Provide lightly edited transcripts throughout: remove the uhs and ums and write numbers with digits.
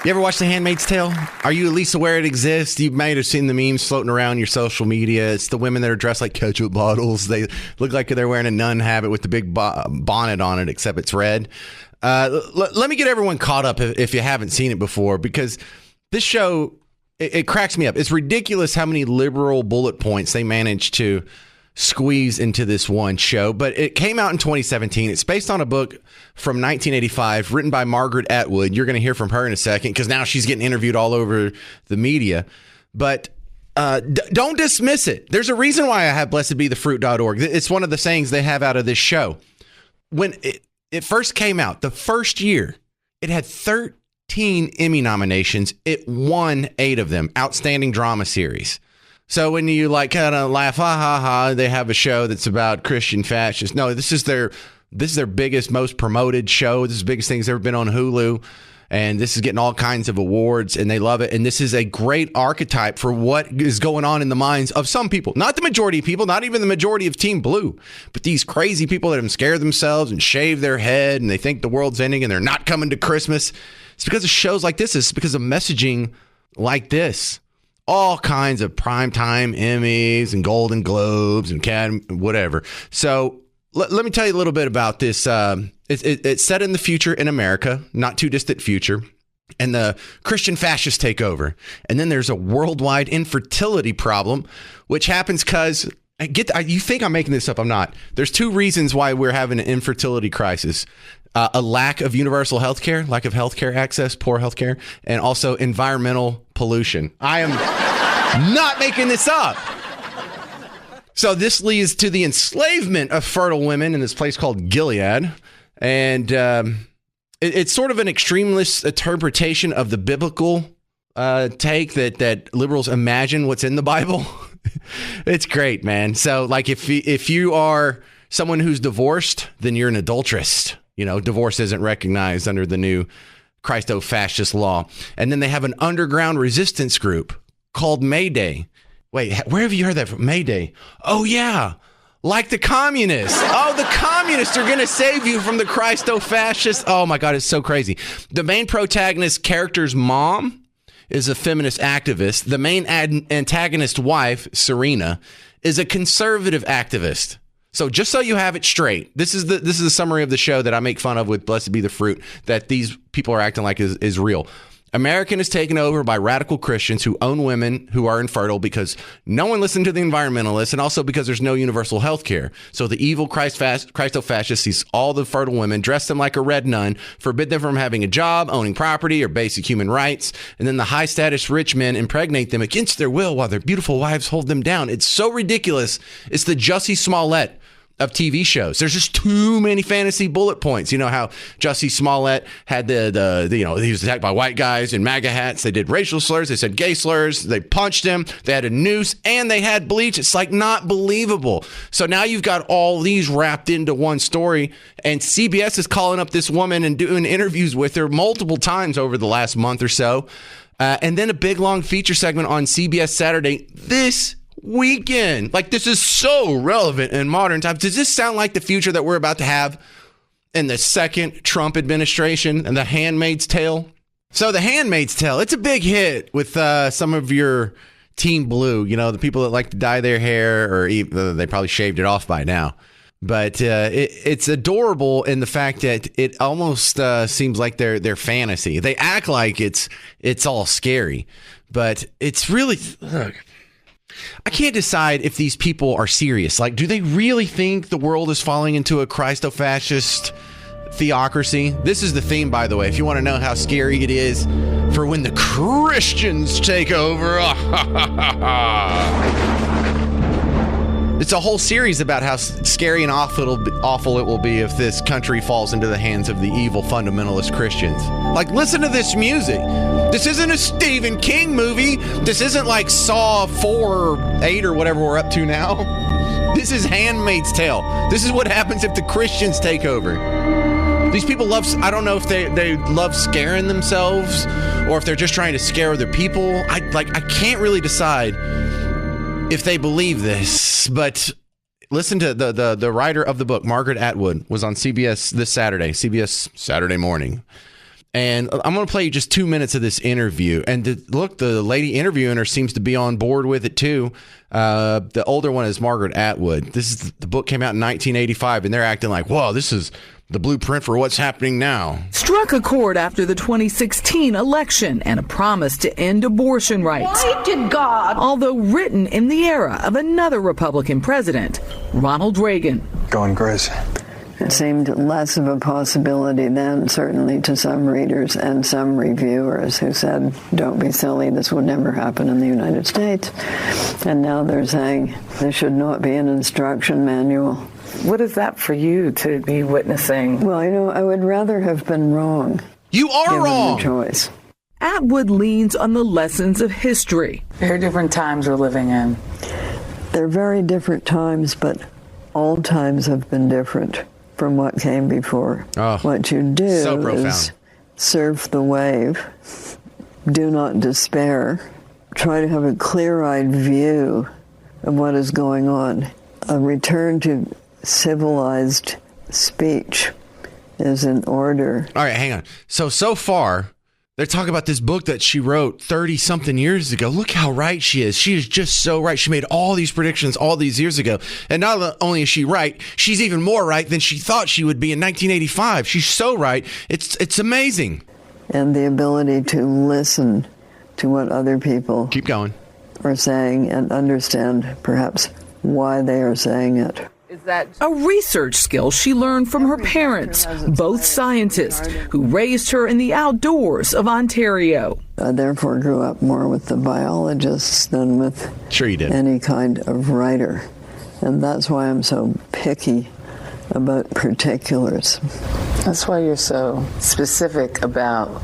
You ever watch The Handmaid's Tale? Are you at least aware it exists? You might have seen the memes floating around your social media. It's the women that are dressed like ketchup bottles. They look like they're wearing a nun habit with the big bonnet on it, except it's red. Let me get everyone caught up if you haven't seen it before, because this show, it cracks me up. It's ridiculous how many liberal bullet points they managed to squeeze into this one show, but it came out in 2017. It's based on a book from 1985 written by Margaret Atwood. You're going to hear from her in a second because now she's getting interviewed all over the media. But don't dismiss it. There's a reason why I have blessedbethefruit.org. It's one of the sayings they have out of this show. When it first came out, the first year, it had 13 Emmy nominations. It won 8 of them. Outstanding drama series. So when you like kind of laugh, ha ha ha, they have a show that's about Christian fascists. No, this is their biggest, most promoted show. This is the biggest thing that's ever been on Hulu. And this is getting all kinds of awards, and they love it. And this is a great archetype for what is going on in the minds of some people. Not the majority of people, not even the majority of Team Blue, but these crazy people that have scared themselves and shaved their head, and they think the world's ending and they're not coming to Christmas. It's because of shows like this. It's because of messaging like this. All kinds of primetime Emmys and Golden Globes and Academy, whatever. So let me tell you a little bit about this. It's set in the future in America, not too distant future, and the Christian fascists take over. And then there's a worldwide infertility problem, which happens because, you think I'm making this up. I'm not. There's 2 reasons why we're having an infertility crisis. A lack of universal health care, lack of health care access, poor health care, and also environmental pollution. I am not making this up. So this leads to the enslavement of fertile women in this place called Gilead. And it's sort of an extremist interpretation of the biblical take that liberals imagine what's in the Bible. It's great, man. So like if you are someone who's divorced, then you're an adulteress. You know, divorce isn't recognized under the new Christo-fascist law. And then they have an underground resistance group called Mayday. Wait, where have you heard that from? Mayday. Oh, yeah. Like the communists. Oh, the communists are going to save you from the Christo-fascists. Oh, my God, it's so crazy. The main protagonist character's mom is a feminist activist. The main antagonist wife, Serena, is a conservative activist. So just so you have it straight, this is the summary of the show that I make fun of with Blessed Be the Fruit, that these people are acting like is real. American is taken over by radical Christians who own women who are infertile because no one listened to the environmentalists, and also because there's no universal health care. So the evil Christo-fascist sees all the fertile women, dress them like a red nun, forbid them from having a job, owning property, or basic human rights, and then the high-status rich men impregnate them against their will while their beautiful wives hold them down. It's so ridiculous. It's the Jussie Smollett of TV shows. There's just too many fantasy bullet points. You know how Jussie Smollett had the he was attacked by white guys in MAGA hats. They did racial slurs. They said gay slurs. They punched him. They had a noose and they had bleach. It's like not believable. So now you've got all these wrapped into one story, and CBS is calling up this woman and doing interviews with her multiple times over the last month or so. And then a big long feature segment on CBS Saturday this weekend. Like, this is so relevant in modern times. Does this sound like the future that we're about to have in the second Trump administration and The Handmaid's Tale? So The Handmaid's Tale, it's a big hit with some of your Team Blue, you know, the people that like to dye their hair, or even, they probably shaved it off by now. But it's adorable in the fact that it almost seems like they're fantasy. They act like it's all scary, but it's really... Look, I can't decide if these people are serious. Like, do they really think the world is falling into a Christo-fascist theocracy? This is the theme, by the way, if you want to know how scary it is for when the Christians take over. It's a whole series about how scary and awful it will be if this country falls into the hands of the evil fundamentalist Christians. Like, listen to this music. This isn't a Stephen King movie. This isn't like Saw 4 or 8 or whatever we're up to now. This is Handmaid's Tale. This is what happens if the Christians take over. These people I don't know if they love scaring themselves or if they're just trying to scare other people. I can't really decide if they believe this, but listen to the writer of the book, Margaret Atwood, was on CBS this Saturday, CBS Saturday morning. And I'm going to play you just 2 minutes of this interview. And look, the lady interviewing her seems to be on board with it, too. The older one is Margaret Atwood. The book came out in 1985, and they're acting like, whoa, this is the blueprint for what's happening now. Struck a chord after the 2016 election and a promise to end abortion rights. Why did God? Although written in the era of another Republican president, Ronald Reagan. Going crazy. It seemed less of a possibility then, certainly to some readers and some reviewers who said, don't be silly, this would never happen in the United States. And now they're saying there should not be an instruction manual. What is that for you to be witnessing? Well, I would rather have been wrong. You are wrong. The choice. Atwood leans on the lessons of history. Very different times we're living in. They're very different times, but all times have been different from what came before. Oh, what you do is surf the wave, do not despair, try to have a clear-eyed view of what is going on. A return to civilized speech is in order. All right, hang on. So far, they're talking about this book that she wrote 30-something years ago. Look how right she is. She is just so right. She made all these predictions all these years ago. And not only is she right, she's even more right than she thought she would be in 1985. She's so right. It's amazing. And the ability to listen to what other people keep going are saying and understand perhaps why they are saying it. A research skill she learned from her parents, both scientists, who raised her in the outdoors of Ontario. I therefore grew up more with the biologists than with any kind of writer. And that's why I'm so picky about particulars. That's why you're so specific about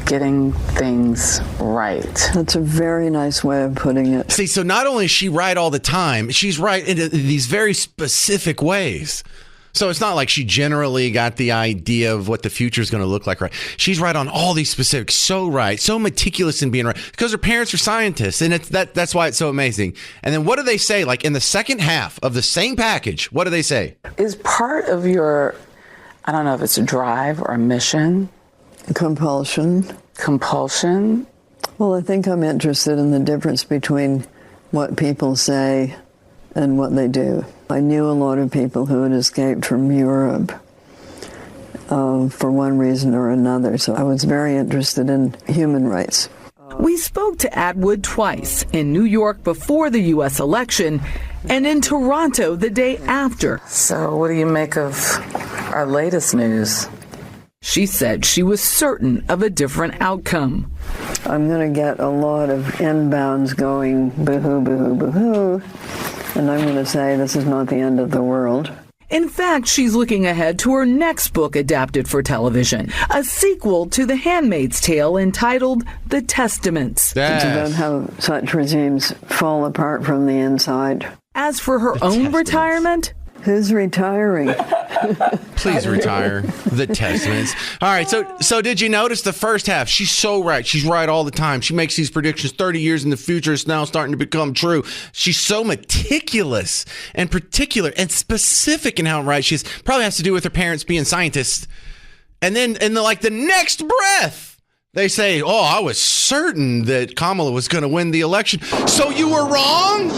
getting things right. That's a very nice way of putting it. See, so not only is she right all the time, she's right in these very specific ways. So it's not like she generally got the idea of what the future is going to look like, right? She's right on all these specifics. So right, so meticulous in being right. Because her parents are scientists, and that's why it's so amazing. And then what do they say? Like in the second half of the same package, what do they say? Is part of your, I don't know if it's a drive or a mission, compulsion. Well, I think I'm interested in the difference between what people say and what they do. I knew a lot of people who had escaped from Europe for one reason or another, so I was very interested in human rights. We spoke to Atwood twice, in New York before the U.S. election and in Toronto the day after. So what do you make of our latest news? She said she was certain of a different outcome. I'm going to get a lot of inbounds going, boo-hoo, boo-hoo, boo-hoo, and I'm going to say this is not the end of the world. In fact, she's looking ahead to her next book adapted for television, a sequel to The Handmaid's Tale entitled The Testaments. It's about how such regimes fall apart from the inside. As for her own retirement, who's retiring? Please retire. The Testaments. All right. So did you notice the first half? She's so right. She's right all the time. She makes these predictions 30 years in the future. It's now starting to become true. She's so meticulous and particular and specific in how right she is. Probably has to do with her parents being scientists. And then in the next breath, they say, oh, I was certain that Kamala was going to win the election. So you were wrong?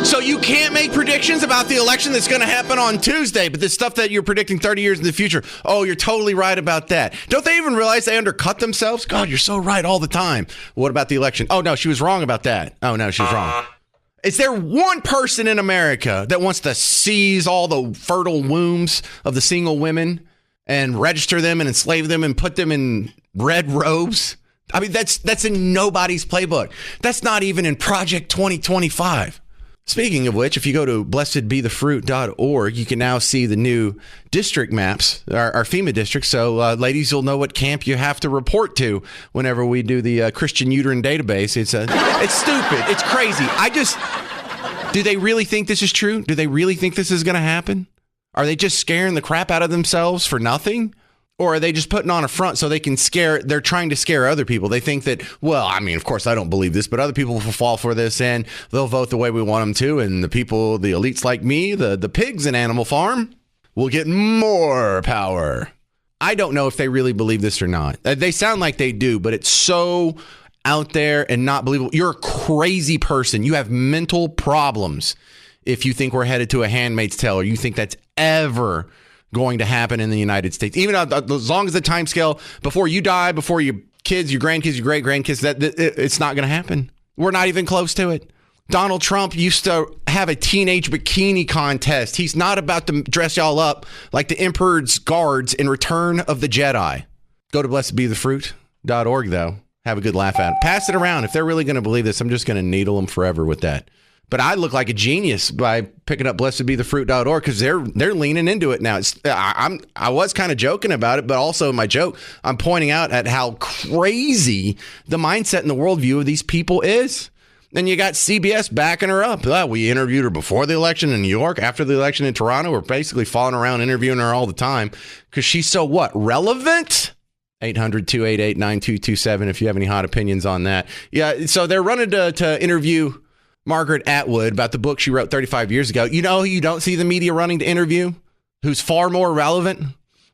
So you can't make predictions about the election that's going to happen on Tuesday, but the stuff that you're predicting 30 years in the future, oh, you're totally right about that. Don't they even realize they undercut themselves? God, you're so right all the time. What about the election? Oh, no, she was wrong about that. Oh, no, she was wrong. Is there one person in America that wants to seize all the fertile wombs of the single women and register them and enslave them and put them in red robes? I mean, that's in nobody's playbook. That's not even in Project 2025. Speaking of which, if you go to blessedbethefruit.org, you can now see the new district maps, our FEMA districts. So, ladies, you'll know what camp you have to report to whenever we do the Christian uterine database. It's stupid. It's crazy. Do they really think this is true? Do they really think this is going to happen? Are they just scaring the crap out of themselves for nothing? Or are they just putting on a front so they can they're trying to scare other people? They think that, well, I mean, of course, I don't believe this, but other people will fall for this and they'll vote the way we want them to. And the elites like me, the pigs in Animal Farm, will get more power. I don't know if they really believe this or not. They sound like they do, but it's so out there and not believable. You're a crazy person. You have mental problems if you think we're headed to a Handmaid's Tale, or you think that's ever going to happen in the United States. Even as long as the time scale before you die, before your kids, your grandkids, your great-grandkids, it's not going to happen. We're not even close to it. Donald Trump used to have a teenage bikini contest. He's not about to dress y'all up like the Emperor's guards in Return of the Jedi. Go to blessedbethefruit.org, though. Have a good laugh at it. Pass it around. If they're really going to believe this, I'm just going to needle them forever with that. But I look like a genius by picking up blessedbethefruit.org because they're leaning into it now. I was kind of joking about it, but also in my joke, I'm pointing out at how crazy the mindset and the worldview of these people is. Then you got CBS backing her up. We interviewed her before the election in New York, after the election in Toronto. We're basically following around interviewing her all the time because she's so what? Relevant? 800-288-9227 if you have any hot opinions on that. Yeah, so they're running to interview Margaret Atwood about the book she wrote 35 years ago. You know who you don't see the media running to interview? Who's far more relevant?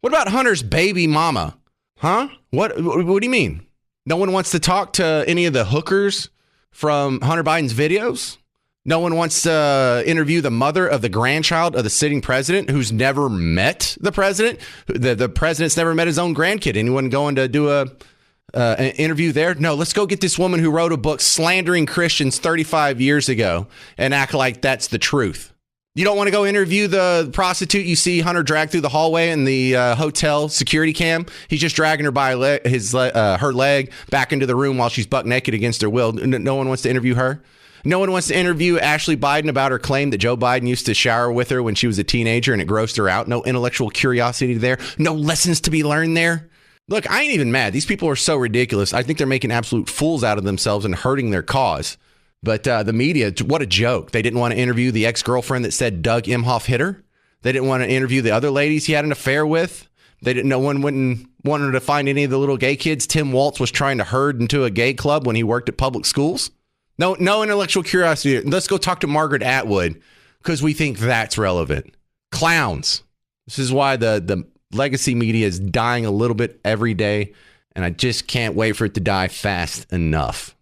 What about Hunter's baby mama? Huh? What do you mean? No one wants to talk to any of the hookers from Hunter Biden's videos? No one wants to interview the mother of the grandchild of the sitting president who's never met the president? The president's never met his own grandkid. Anyone going to do an interview there? No, let's go get this woman who wrote a book slandering Christians 35 years ago and act like that's the truth. You don't want to go interview the prostitute you see Hunter drag through the hallway in the hotel security cam. He's just dragging her by her leg back into the room while she's buck naked against her will. No one wants to interview her. No one wants to interview Ashley Biden about her claim that Joe Biden used to shower with her when she was a teenager and it grossed her out. No intellectual curiosity there. No lessons to be learned there. Look, I ain't even mad. These people are so ridiculous. I think they're making absolute fools out of themselves and hurting their cause. But the media, what a joke. They didn't want to interview the ex-girlfriend that said Doug Emhoff hit her. They didn't want to interview the other ladies he had an affair with. No one wouldn't want to find any of the little gay kids Tim Waltz was trying to herd into a gay club when he worked at public schools. No intellectual curiosity. Let's go talk to Margaret Atwood because we think that's relevant. Clowns. This is why the legacy media is dying a little bit every day, and I just can't wait for it to die fast enough.